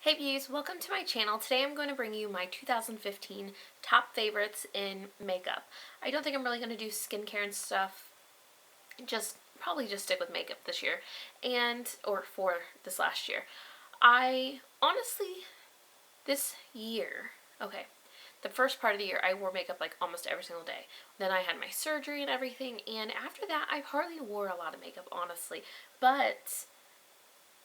Hey beauties, welcome to my channel. Today I'm going to bring you my 2015 top favorites in makeup. I don't think I'm really going to do skincare and stuff. Probably just stick with makeup this year or for this last year. I honestly, this year, okay, the first part of the year I wore makeup like almost every single day. Then I had my surgery and everything, and after that I hardly wore a lot of makeup, honestly. But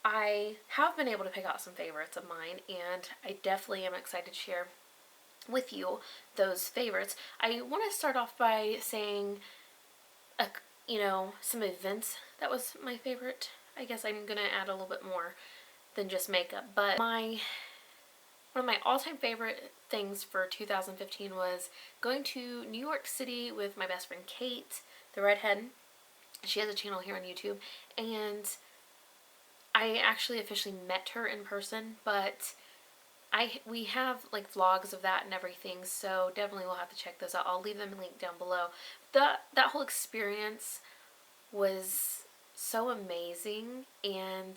I have been able to pick out some favorites of mine, and I definitely am excited to share with you those favorites. I want to start off by saying, some events that was my favorite. I guess I'm going to add a little bit more than just makeup, but one of my all-time favorite things for 2015 was going to New York City with my best friend Kate, the redhead. She has a channel here on YouTube, and I actually officially met her in person, but we have like vlogs of that and everything, so definitely we'll have to check those out. I'll leave them linked down below. That whole experience was so amazing, and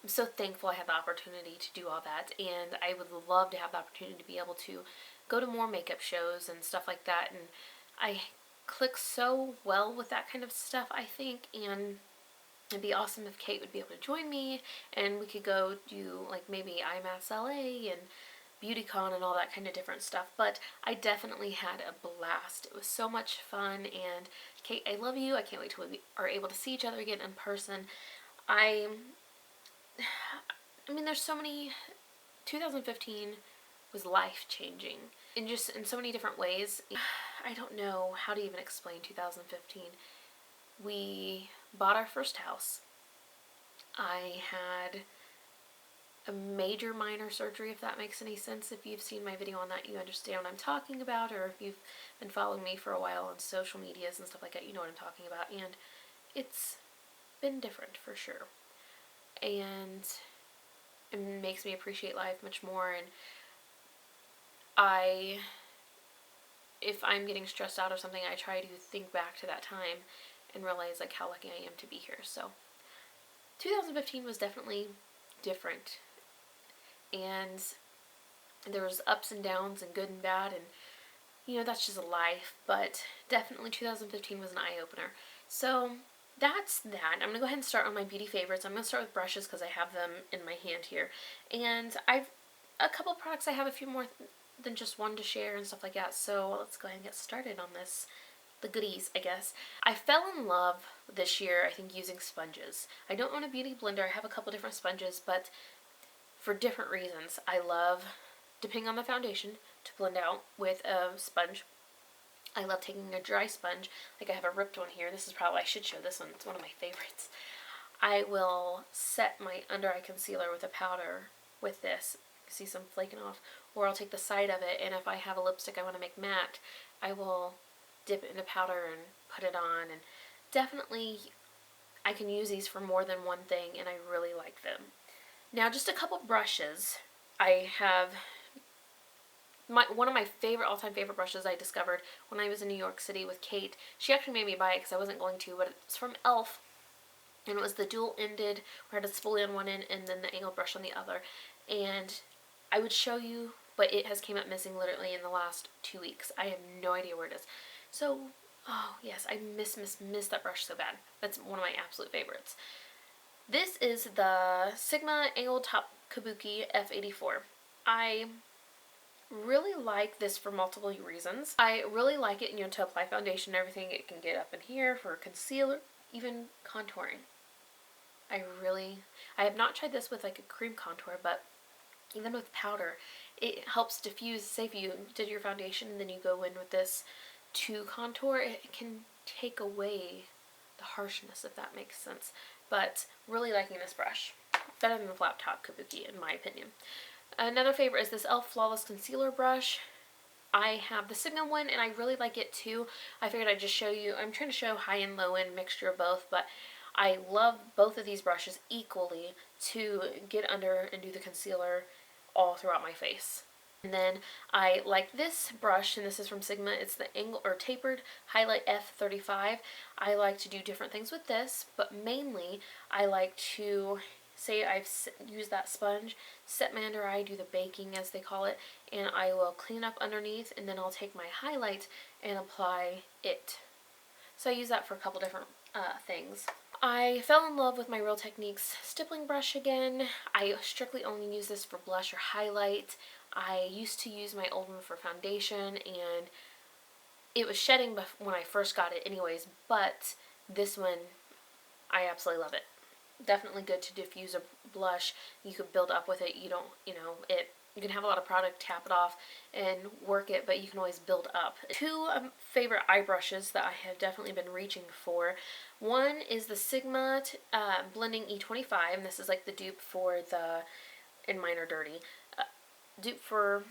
I'm so thankful I had the opportunity to do all that, and I would love to have the opportunity to be able to go to more makeup shows and stuff like that, and I click so well with that kind of stuff, I think, and it'd be awesome if Kate would be able to join me and we could go do like maybe IMATS LA and BeautyCon and all that kind of different stuff. But I definitely had a blast. It was so much fun, and Kate, I love you. I can't wait till we are able to see each other again in person. I mean, there's so many. 2015 was life-changing in so many different ways. I don't know how to even explain 2015. We bought our first house. I had a major minor surgery, if that makes any sense. If you've seen my video on that, you understand what I'm talking about, or if you've been following me for a while on social medias and stuff like that, you know what I'm talking about. And it's been different for sure, and it makes me appreciate life much more. And if I'm getting stressed out or something, I try to think back to that time and realize like how lucky I am to be here. So 2015 was definitely different, and there was ups and downs and good and bad, and that's just life, but definitely 2015 was an eye-opener. So that's that. I'm gonna go ahead and start on my beauty favorites. I'm gonna start with brushes because I have them in my hand here, and I've a couple products. I have a few more than just one to share and stuff like that, so let's go ahead and get started on this. The goodies, I guess. I fell in love this year, I think, using sponges. I don't own a beauty blender. I have a couple different sponges, but for different reasons. I love dipping on the foundation to blend out with a sponge. I love taking a dry sponge. Like I have a ripped one here. This is probably, I should show this one. It's one of my favorites. I will set my under eye concealer with a powder with this. See some flaking off. Or I'll take the side of it, and if I have a lipstick I want to make matte, I will dip it in a powder and put it on. And definitely I can use these for more than one thing, and I really like them. Now, just a couple brushes. I have one of my all-time favorite brushes I discovered when I was in New York City with Kate. She actually made me buy it because I wasn't going to, but it's from e.l.f. and it was the dual-ended, where I had a spoolie on one end and then the angled brush on the other. And I would show you, but it has came up missing literally in the last 2 weeks. I have no idea where it is. So, oh yes, I miss that brush so bad. That's one of my absolute favorites. This is the Sigma Angled Top Kabuki F84. I really like this for multiple reasons. I really like it, to apply foundation and everything. It can get up in here for concealer, even contouring. I have not tried this with like a cream contour, but even with powder, it helps diffuse. Say if you did your foundation and then you go in with this to contour, it can take away the harshness, if that makes sense. But really liking this brush. Better than the flat top Kabuki, in my opinion. Another favorite is this e.l.f. Flawless Concealer Brush. I have the Sigma one, and I really like it too. I figured I'd just show you. I'm trying to show high and low end mixture of both, but I love both of these brushes equally to get under and do the concealer all throughout my face. And then I like this brush, and this is from Sigma. It's the tapered highlight F35. I like to do different things with this, but mainly I like to say I've used that sponge, set my under eye, do the baking as they call it, and I will clean up underneath, and then I'll take my highlight and apply it. So I use that for a couple different things. I fell in love with my Real Techniques stippling brush again. I strictly only use this for blush or highlight. I used to use my old one for foundation, and it was shedding when I first got it anyways, but this one, I absolutely love it. Definitely good to diffuse a blush. You could build up with it. You don't, you can have a lot of product, tap it off, and work it, but you can always build up. Two favorite eye brushes that I have definitely been reaching for. One is the Sigma Blending E25, and this is like the dupe for the, and mine are dirty, dupe for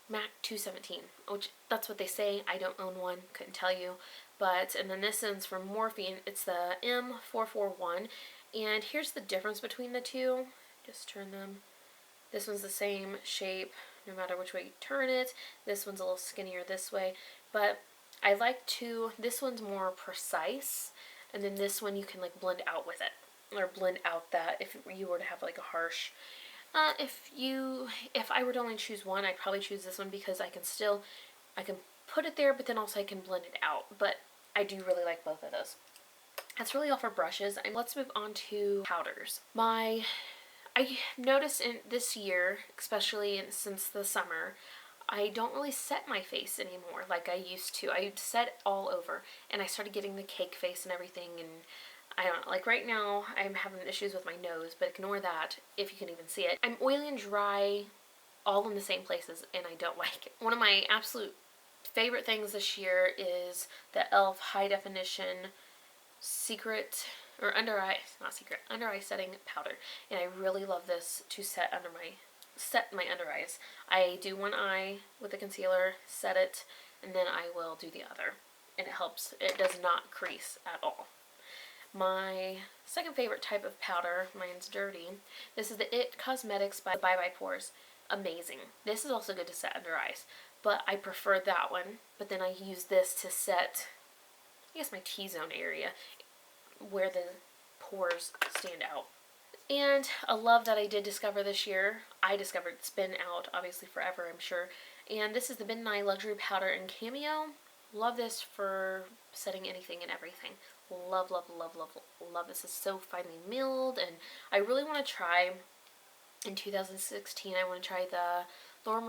MAC 217, which that's what they say. I don't own one, couldn't tell you. But, and then this one's from Morphine. It's the M441, and here's the difference between the two. Just turn them. This one's the same shape no matter which way you turn it. This one's a little skinnier this way, but I like this one's more precise, and then this one you can like blend out with it, or blend out that if you were to have like a harsh, if I were to only choose one, I'd probably choose this one because I can put it there, but then also I can blend it out, but I do really like both of those. That's really all for brushes. Let's move on to powders. I noticed in this year, especially since the summer, I don't really set my face anymore like I used to. I set all over, and I started getting the cake face and everything, and I don't know, like right now I'm having issues with my nose, but ignore that if you can even see it. I'm oily and dry all in the same places, and I don't like it. One of my absolute favorite things this year is the e.l.f. High Definition Secret, or under eye setting powder, and I really love this to set my under eyes. I do one eye with the concealer, set it, and then I will do the other, and it helps. It does not crease at all. My second favorite type of powder, mine's dirty. This is the IT Cosmetics by Bye Bye Pores. Amazing. This is also good to set under eyes, but I prefer that one. But then I use this to set, I guess, my T-zone area where the pores stand out. And a love that I did discover this year, it's been out obviously forever, I'm sure, and this is the Midnight Luxury Powder in Cameo. Love this for setting anything and everything. Love, love, love, love, love. This is so finely milled, and I really want to try, in 2016, I want to try the Laura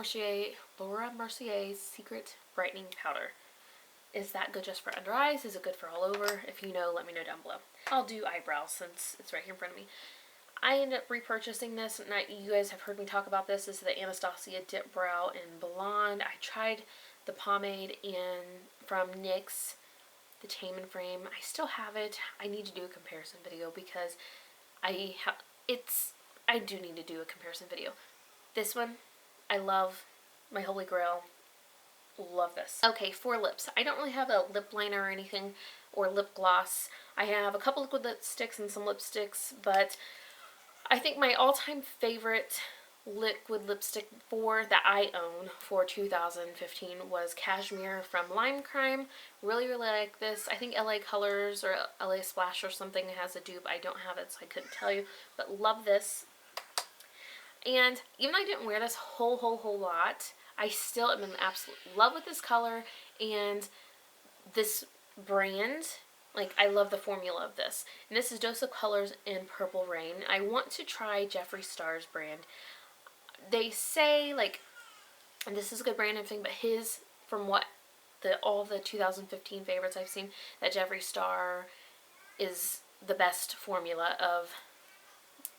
Mercier's Secret Brightening Powder. Is that good just for under eyes? Is it good for all over? If you know, let me know down below. I'll do eyebrows since it's right here in front of me. I ended up repurchasing this, and you guys have heard me talk about this. This is the Anastasia Dip Brow in Blonde. I tried the pomade from NYX, the Tame and Frame. I still have it. I need to do a comparison video because I do need to do a comparison video. This one, I love. My holy grail. Love this. Okay, for lips. I don't really have a lip liner or anything, or lip gloss. I have a couple liquid lipsticks and some lipsticks, but I think my all-time favorite liquid lipstick that I own for 2015 was Cashmere from Lime Crime. Really, really like this. I think LA Colors or LA Splash or something has a dupe. I don't have it, so I couldn't tell you, but love this. And even though I didn't wear this whole lot, I still am in absolute love with this color and this brand. Like, I love the formula of this. And this is Dose of Colors in Purple Rain. I want to try Jeffree Star's brand. They say, like, and this is a good brand and everything, but from what all the 2015 favorites I've seen, that Jeffree Star is the best formula of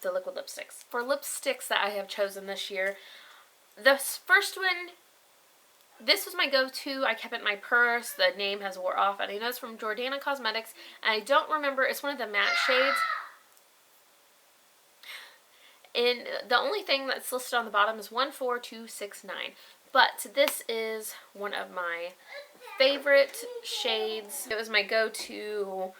the liquid lipsticks. For lipsticks that I have chosen this year, the first one, this was my go-to. I kept it in my purse. The name has wore off, and I know it's from Jordana Cosmetics, and I don't remember. It's one of the matte shades. And the only thing that's listed on the bottom is 14269. But this is one of my favorite shades. It was my go-to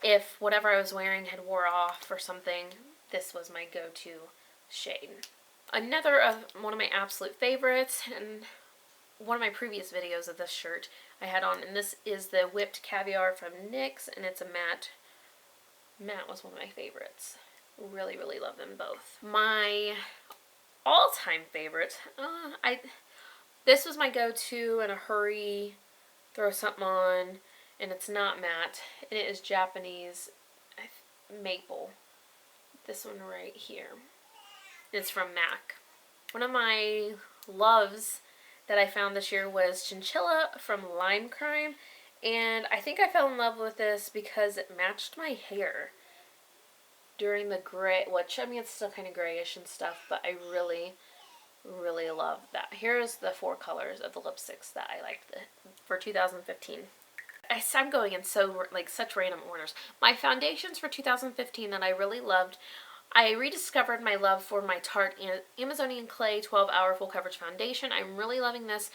if whatever I was wearing had wore off or something. This was my go-to shade. Another of one of my absolute favorites, and one of my previous videos of this shirt I had on, and this is the Whipped Caviar from NYX, and it's a matte. Matte was one of my favorites. Really, really love them both. My all-time favorite, this was my go-to in a hurry, throw something on, and it's not matte, and it is Japanese maple. This one right here. It's from MAC. One of my loves that I found this year was Chinchilla from Lime Crime, and I think I fell in love with this because it matched my hair during the gray, which, I mean, it's still kind of grayish and stuff, but I really, really love that. Here's the 4 colors of the lipsticks that I liked for 2015. I'm going in such random orders. My foundations for 2015 that I really loved, I rediscovered my love for my Tarte Amazonian Clay 12-Hour Full Coverage Foundation. I'm really loving this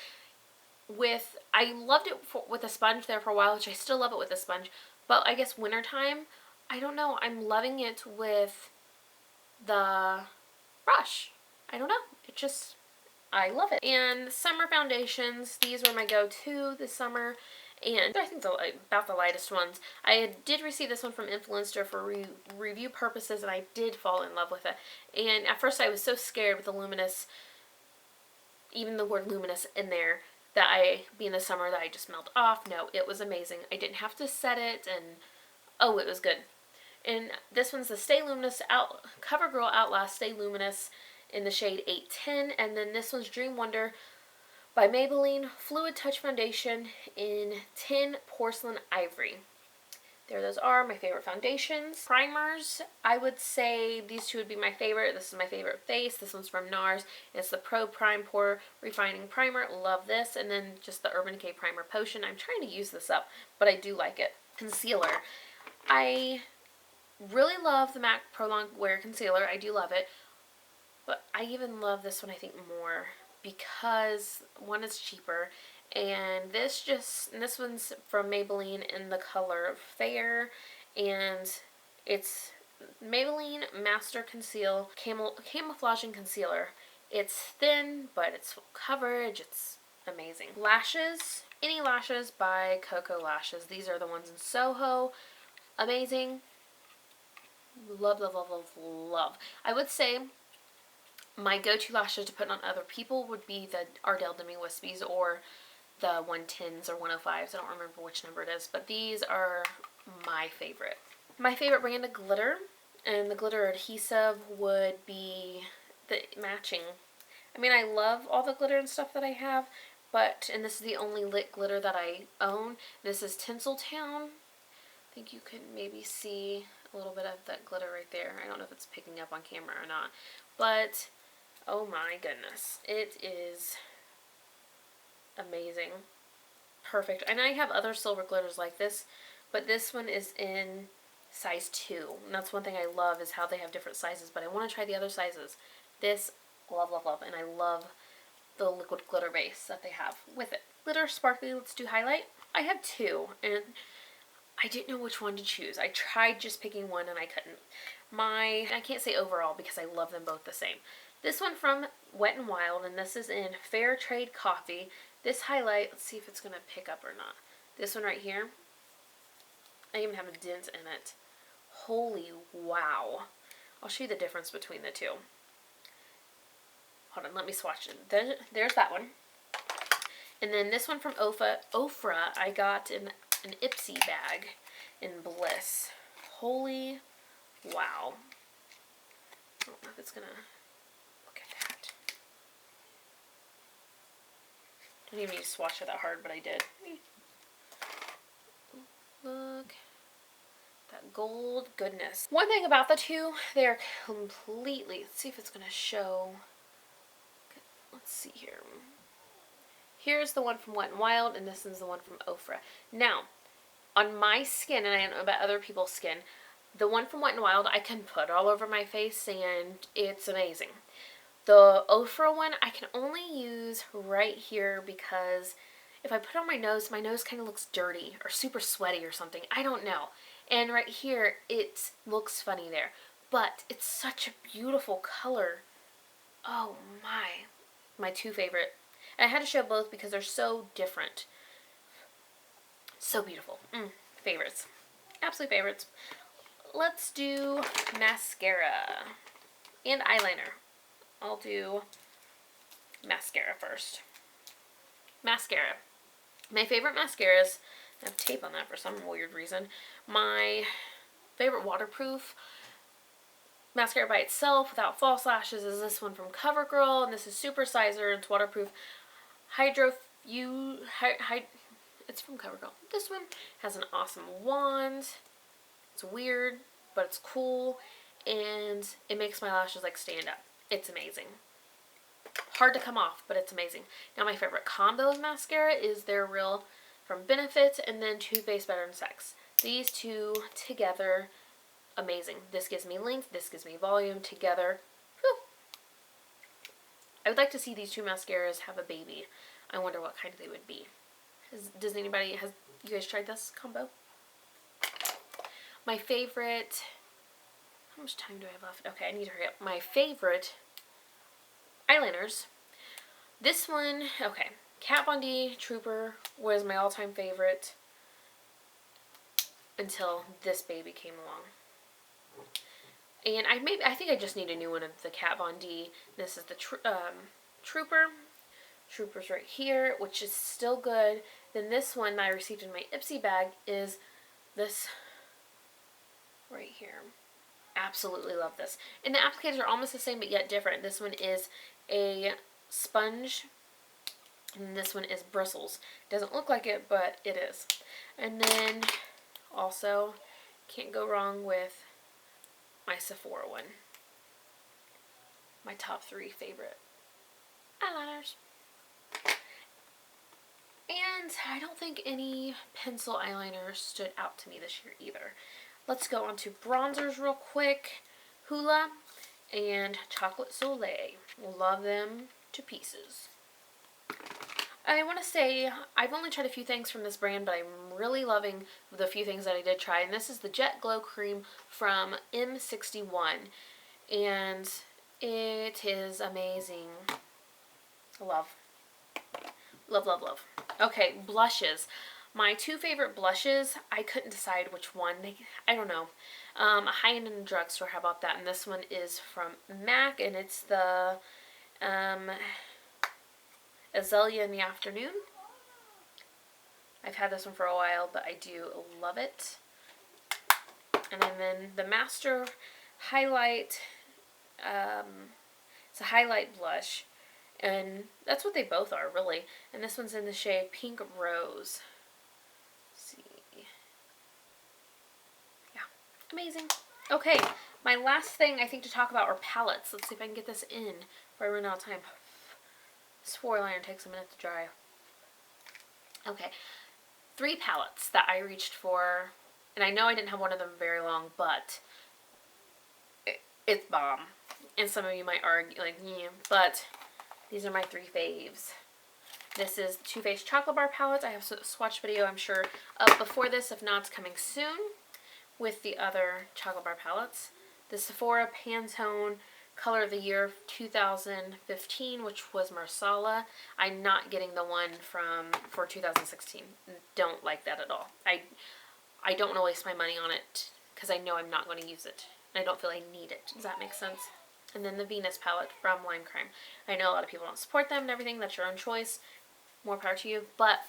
I loved it with a sponge there for a while, which I still love it with a sponge, but I guess wintertime, I don't know, I'm loving it with the brush. I don't know, I love it. And summer foundations, these were my go-to this summer, and I think about the lightest ones. I did receive this one from Influencer for review purposes, and I did fall in love with it. And at first I was so scared with the luminous, even the word luminous in there, that being the summer, that I just melt off. No, it was amazing. I didn't have to set it, and oh, it was good. And this one's the Stay Luminous CoverGirl Outlast Stay Luminous in the shade 810, and then this one's Dream Wonder by Maybelline Fluid Touch Foundation in Tin Porcelain Ivory. There those are, my favorite foundations. Primers, I would say these two would be my favorite. This is my favorite face. This one's from NARS. It's the Pro Prime Pore Refining Primer. Love this. And then just the Urban Decay Primer Potion. I'm trying to use this up, but I do like it. Concealer. I really love the MAC Pro Long Wear Concealer. I do love it. But I even love this one, I think, more because, one, it's cheaper. And this one's from Maybelline in the color Fair, and it's Maybelline Master Conceal Camouflaging Concealer. It's thin, but it's full coverage. It's amazing. Lashes, Any Lashes by Coco Lashes. These are the ones in Soho. Amazing. Love, love, love, love, love. I would say my go-to lashes to put on other people would be the Ardell Demi Wispies or the 110s or 105s. I don't remember which number it is, but these are my favorite. My favorite brand of glitter, and the glitter adhesive would be the matching. I mean, I love all the glitter and stuff that I have, and this is the only lit glitter that I own. This is Tinseltown. I think you can maybe see a little bit of that glitter right there. I don't know if it's picking up on camera or not, but oh my goodness, it is amazing. Perfect. And I have other silver glitters like this, but this one is in size 2. And that's one thing I love, is how they have different sizes, but I want to try the other sizes. This, love, love, love. And I love the liquid glitter base that they have with it. Glitter sparkly, let's do highlight. I have 2, and I didn't know which one to choose. I tried just picking one and I couldn't. I can't say overall because I love them both the same. This one from Wet n Wild, and this is in Fair Trade Coffee. This highlight, let's see if it's going to pick up or not. This one right here, I even have a dent in it. Holy wow. I'll show you the difference between the two. Hold on, let me swatch it. There's that one. And then this one from Ofra, I got in an Ipsy bag in Bliss. Holy wow. I don't know if it's going to... I didn't even need to swatch it that hard, but I did. Look. That gold goodness. One thing about the two, they're completely... Let's see if it's going to show. Let's see here. Here's the one from Wet n Wild, and this is the one from Ofra. Now, on my skin, and I don't know about other people's skin, the one from Wet n Wild, I can put all over my face, and it's amazing. The Ofra one, I can only use right here because if I put it on my nose kind of looks dirty or super sweaty or something. I don't know. And right here, it looks funny there. But it's such a beautiful color. Oh my. My 2 favorite. And I had to show both because they're so different. So beautiful. Favorites. Absolute favorites. let's do mascara and eyeliner. I'll do mascara first. Mascara. My favorite mascaras, I have tape on that for some weird reason. My favorite waterproof mascara by itself without false lashes is this one from CoverGirl, and this is Super Sizer. It's waterproof. It's from CoverGirl. This one has an awesome wand. It's weird, but it's cool, and it makes my lashes like stand up. It's amazing. Hard to come off, but it's amazing. Now my favorite combo of mascara is their Real from Benefit and then Too Faced Better Than Sex. These two together, amazing. This gives me length, this gives me volume together. Whew. I would like to see these two mascaras have a baby. I wonder what kind they would be. Has you guys tried this combo? My favorite, how much time do I have left? Okay, I need to hurry up. My favorite eyeliners. This one, okay, Kat Von D Trooper was my all-time favorite until this baby came along. And I think I just need a new one of the Kat Von D. This is the Trooper. Trooper's right here, which is still good. Then this one that I received in my Ipsy bag is this right here. Absolutely love this. And the applicators are almost the same but yet different. This one is a sponge and this one is bristles. Doesn't look like it, but it is. And then also can't go wrong with my Sephora one. My top 3 favorite eyeliners. And I don't think any pencil eyeliner stood out to me this year either. Let's go on to bronzers real quick. Hoola and Chocolate Soleil. Love them to pieces. I want to say I've only tried a few things from this brand, but I'm really loving the few things that I did try. And this is the Jet Glow Cream from M61. And it is amazing. Love. Love, love, love. Okay, blushes. My 2 favorite blushes, I couldn't decide which one. I don't know. High-end in the drugstore, how about that? And this one is from MAC, and it's the Azalea in the Afternoon. I've had this one for a while, but I do love it. And then the Master Highlight, it's a highlight blush. And that's what they both are, really. And this one's in the shade Pink Rose. Let's see. Yeah, amazing. Okay, my last thing I think to talk about are palettes. Let's see if I can get this in before I run out of time. This foil iron takes a minute to dry. Okay, 3 palettes that I reached for. And I know I didn't have one of them very long, but it's bomb. And some of you might argue, like, yeah, but these are my 3 faves. This is Too Faced Chocolate Bar Palette. I have a swatch video, I'm sure, up before this. If not, it's coming soon with the other chocolate bar palettes. The Sephora Pantone Color of the Year 2015, which was Marsala. I'm not getting the one for 2016. Don't like that at all. I don't want to waste my money on it because I know I'm not going to use it. And I don't feel I need it. Does that make sense? And then the Venus palette from Lime Crime. I know a lot of people don't support them and everything. That's your own choice. More power to you. But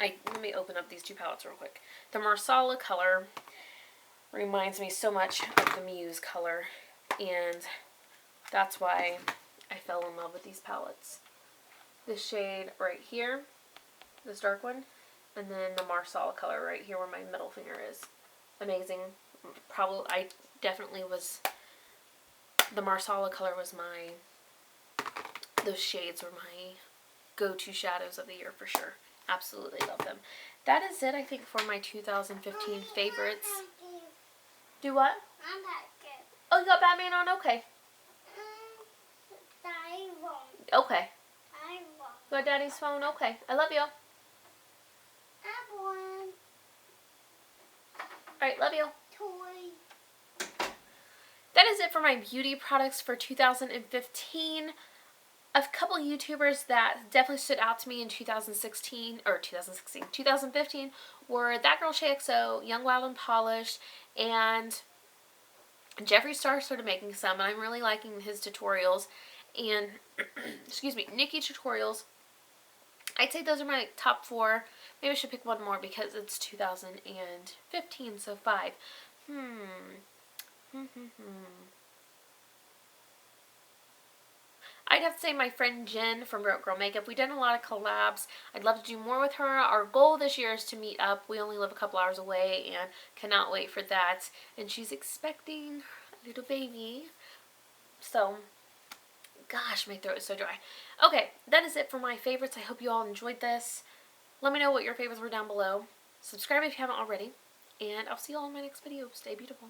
let me open up these 2 palettes real quick. The Marsala color reminds me so much of the Muse color. And that's why I fell in love with these palettes. This shade right here. This dark one. And then the Marsala color right here where my middle finger is. Amazing. I definitely was... The Marsala color was those shades were my go-to shadows of the year for sure. Absolutely love them. That is it, I think, for my 2015 favorites. Do what? I'm Batman. Oh, you got Batman on? Okay. I won't. Okay. I won't. You got Daddy's phone? Okay. I love you. I want Alright, love you. toy. That is it for my beauty products for 2015. A couple YouTubers that definitely stood out to me in 2015 were That Girl XO, Young, Wild, and Polished, and Jeffree Star started making some, and I'm really liking his tutorials. And, excuse me, Nikki tutorials. I'd say those are my top 4. Maybe I should pick one more because it's 2015, so 5. I'd have to say my friend Jen from Broke Girl Makeup. We've done a lot of collabs. I'd love to do more with her. Our goal this year is to meet up. We only live a couple hours away and cannot wait for that. And she's expecting a little baby. So, gosh, my throat is so dry. Okay, that is it for my favorites. I hope you all enjoyed this. Let me know what your favorites were down below. Subscribe if you haven't already. And I'll see you all in my next video. Stay beautiful.